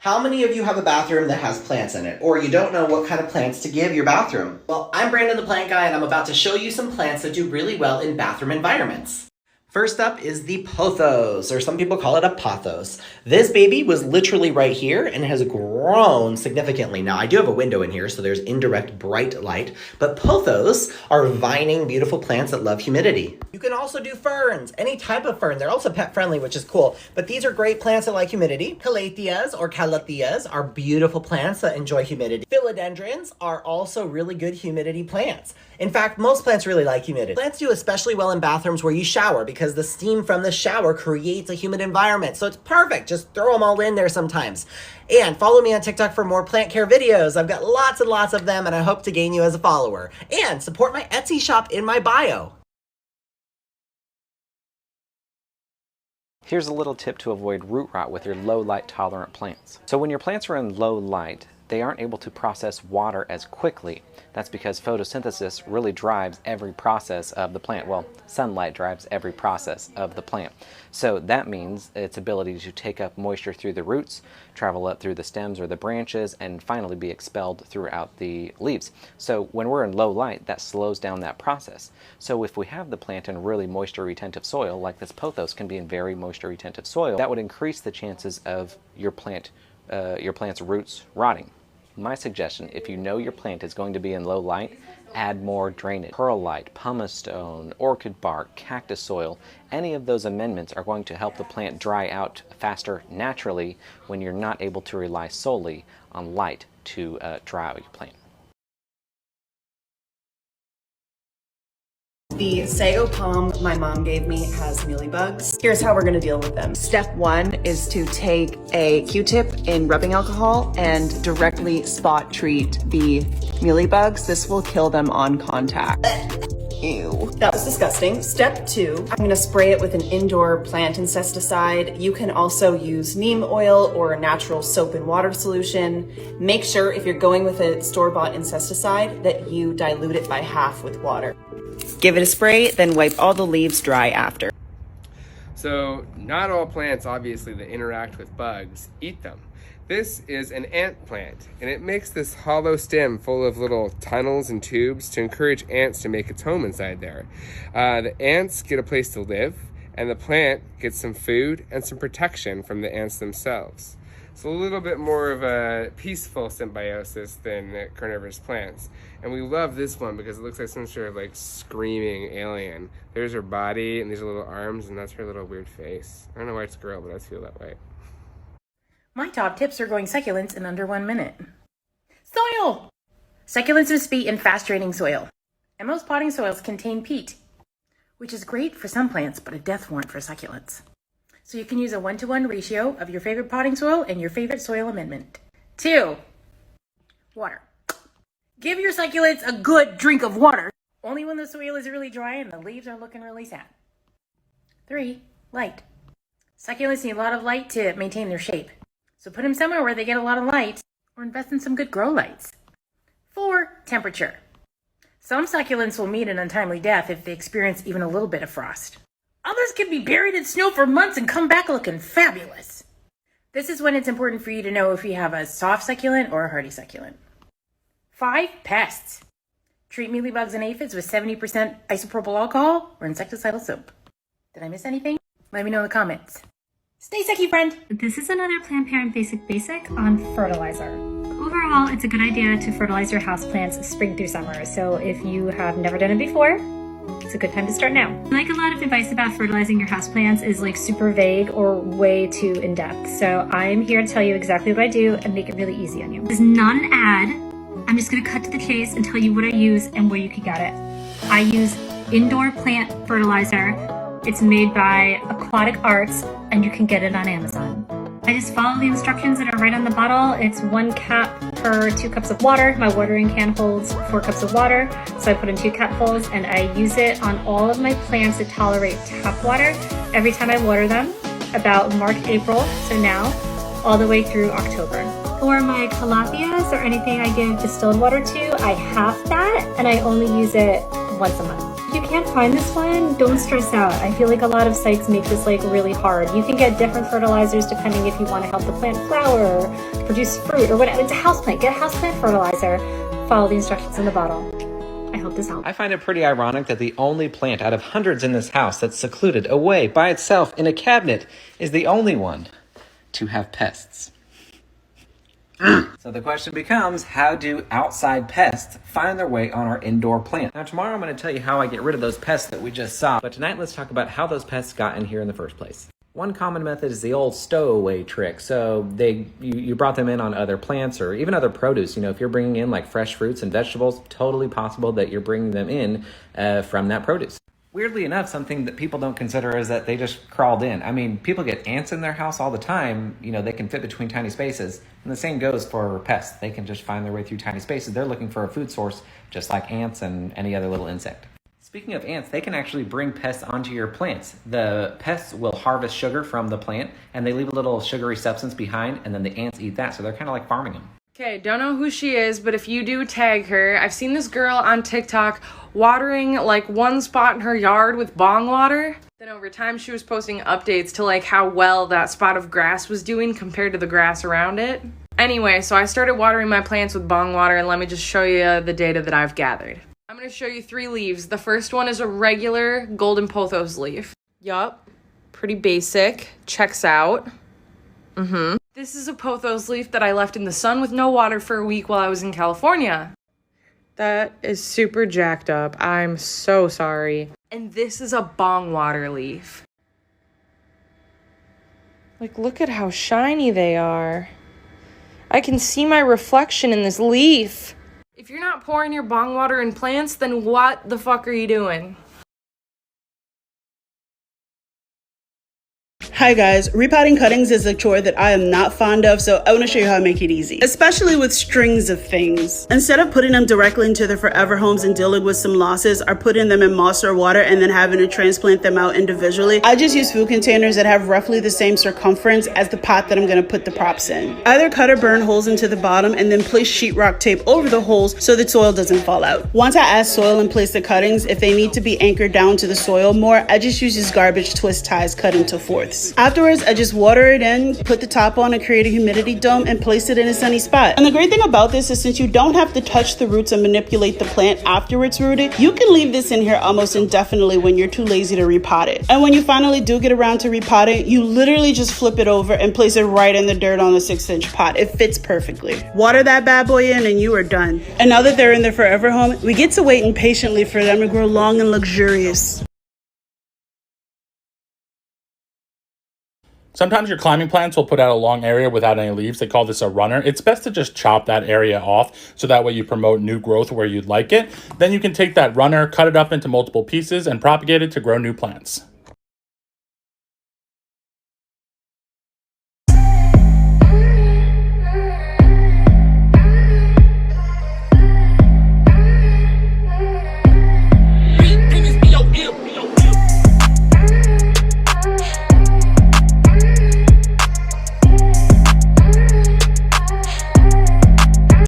How many of you have a bathroom that has plants in it, or you don't know what kind of plants to give your bathroom? Well, I'm Brandon the Plant Guy, and I'm about to show you some plants that do really well in bathroom environments. First up is the pothos, or some people call it a pothos. This baby was literally right here and has grown significantly. Now, I do have a window in here, so there's indirect bright light, but pothos are vining, beautiful plants that love humidity. You can also do ferns, any type of fern. They're also pet friendly, which is cool, but these are great plants that like humidity. Calatheas or calatheas are beautiful plants that enjoy humidity. Philodendrons are also really good humidity plants. In fact, most plants really like humidity. Plants do especially well in bathrooms where you shower because the steam from the shower creates a humid environment. So it's perfect. Just throw them all in there sometimes. And follow me on TikTok for more plant care videos. I've got lots and lots of them, and I hope to gain you as a follower. And support my Etsy shop in my bio. Here's a little tip to avoid root rot with your low light tolerant plants. So when your plants are in low light, they aren't able to process water as quickly. That's because photosynthesis really drives every process of the plant. Well, sunlight drives every process of the plant. So that means its ability to take up moisture through the roots, travel up through the stems or the branches, and finally be expelled throughout the leaves. So when we're in low light, that slows down that process. So if we have the plant in really moisture retentive soil, like this pothos can be in very moisture retentive soil, that would increase the chances of your plant's roots rotting. My suggestion, if you know your plant is going to be in low light, add more drainage. Perlite, pumice stone, orchid bark, cactus soil, any of those amendments are going to help the plant dry out faster naturally when you're not able to rely solely on light to dry out your plant. The sago palm my mom gave me has mealybugs. Here's how we're gonna deal with them. Step one is to take a Q-tip in rubbing alcohol and directly spot treat the mealybugs. This will kill them on contact. Ew. That was disgusting. Step two, I'm gonna spray it with an indoor plant insecticide. You can also use neem oil or a natural soap and water solution. Make sure if you're going with a store-bought insecticide that you dilute it by half with water. Give it a spray, then wipe all the leaves dry after. So not all plants, obviously, that interact with bugs eat them. This is an ant plant, and it makes this hollow stem full of little tunnels and tubes to encourage ants to make its home inside there. The ants get a place to live, and the plant gets some food and some protection from the ants themselves. It's a little bit more of a peaceful symbiosis than carnivorous plants. And we love this one because it looks like some sort of like screaming alien. There's her body and these are little arms, and that's her little weird face. I don't know why it's a girl, but I feel that way. My top tips are growing succulents in under 1 minute. Soil! Succulents must be in fast draining soil. And most potting soils contain peat, which is great for some plants, but a death warrant for succulents. So you can use a 1-to-1 ratio of your favorite potting soil and your favorite soil amendment. 2, water. Give your succulents a good drink of water, only when the soil is really dry and the leaves are looking really sad. 3, light. Succulents need a lot of light to maintain their shape. So put them somewhere where they get a lot of light, or invest in some good grow lights. 4, temperature. Some succulents will meet an untimely death if they experience even a little bit of frost. Others can be buried in snow for months and come back looking fabulous. This is when it's important for you to know if you have a soft succulent or a hardy succulent. 5, pests. Treat mealybugs and aphids with 70% isopropyl alcohol or insecticidal soap. Did I miss anything? Let me know in the comments. Stay sucky, friend. This is another Plant Parent Basic on fertilizer. Overall, it's a good idea to fertilize your houseplants spring through summer. So if you have never done it before, it's a good time to start now. Like a lot of advice about fertilizing your houseplants is like super vague or way too in-depth. So I'm here to tell you exactly what I do and make it really easy on you. This is not an ad. I'm just gonna cut to the chase and tell you what I use and where you can get it. I use indoor plant fertilizer. It's made by Aquatic Arts and you can get it on Amazon. I just follow the instructions that are right on the bottle. It's 1 cap per 2 cups of water. My watering can holds 4 cups of water, so I put in 2 capfuls and I use it on all of my plants that tolerate tap water every time I water them, about March, April, so now, all the way through October. For my calatheas or anything I give distilled water to, I half that and I only use it once a month. If you can't find this one, don't stress out. I feel like a lot of sites make this like really hard. You can get different fertilizers depending if you want to help the plant flower, produce fruit, or whatever. It's a houseplant. Get a houseplant fertilizer. Follow the instructions in the bottle. I hope this helps. I find it pretty ironic that the only plant out of hundreds in this house that's secluded away by itself in a cabinet is the only one to have pests. So the question becomes, how do outside pests find their way on our indoor plant? Now tomorrow I'm going to tell you how I get rid of those pests that we just saw, but tonight let's talk about how those pests got in here in the first place. One common method is the old stowaway trick. So you brought them in on other plants or even other produce. You know, if you're bringing in like fresh fruits and vegetables, totally possible that you're bringing them in from that produce. Weirdly enough, something that people don't consider is that they just crawled in. I mean, people get ants in their house all the time. You know, they can fit between tiny spaces. And the same goes for pests. They can just find their way through tiny spaces. They're looking for a food source just like ants and any other little insect. Speaking of ants, they can actually bring pests onto your plants. The pests will harvest sugar from the plant and they leave a little sugary substance behind and then the ants eat that. So they're kind of like farming them. Okay, don't know who she is, but if you do, tag her. I've seen this girl on TikTok watering like one spot in her yard with bong water. Then over time she was posting updates to like how well that spot of grass was doing compared to the grass around it. Anyway, so I started watering my plants with bong water and let me just show you the data that I've gathered. I'm going to show you 3 leaves. The first one is a regular golden pothos leaf. Yup, pretty basic. Checks out. This is a pothos leaf that I left in the sun with no water for a week while I was in California. That is super jacked up. I'm so sorry. And this is a bong water leaf. Like, look at how shiny they are. I can see my reflection in this leaf. If you're not pouring your bong water in plants, then what the fuck are you doing? Hi guys, repotting cuttings is a chore that I am not fond of, so I want to show you how to make it easy, especially with strings of things. Instead of putting them directly into their forever homes and dealing with some losses or putting them in moss or water and then having to transplant them out individually, I just use food containers that have roughly the same circumference as the pot that I'm going to put the props in. Either cut or burn holes into the bottom and then place sheetrock tape over the holes so the soil doesn't fall out. Once I add soil and place the cuttings, if they need to be anchored down to the soil more, I just use these garbage twist ties cut into fourths. Afterwards, I just water it in, put the top on and create a humidity dome and place it in a sunny spot. And the great thing about this is since you don't have to touch the roots and manipulate the plant after it's rooted, you can leave this in here almost indefinitely when you're too lazy to repot it. And when you finally do get around to repotting, you literally just flip it over and place it right in the dirt on the 6-inch pot. It fits perfectly. Water that bad boy in and you are done. And now that they're in their forever home, we get to wait impatiently for them to grow long and luxurious. Sometimes your climbing plants will put out a long area without any leaves. They call this a runner. It's best to just chop that area off so that way you promote new growth where you'd like it. Then you can take that runner, cut it up into multiple pieces, and propagate it to grow new plants.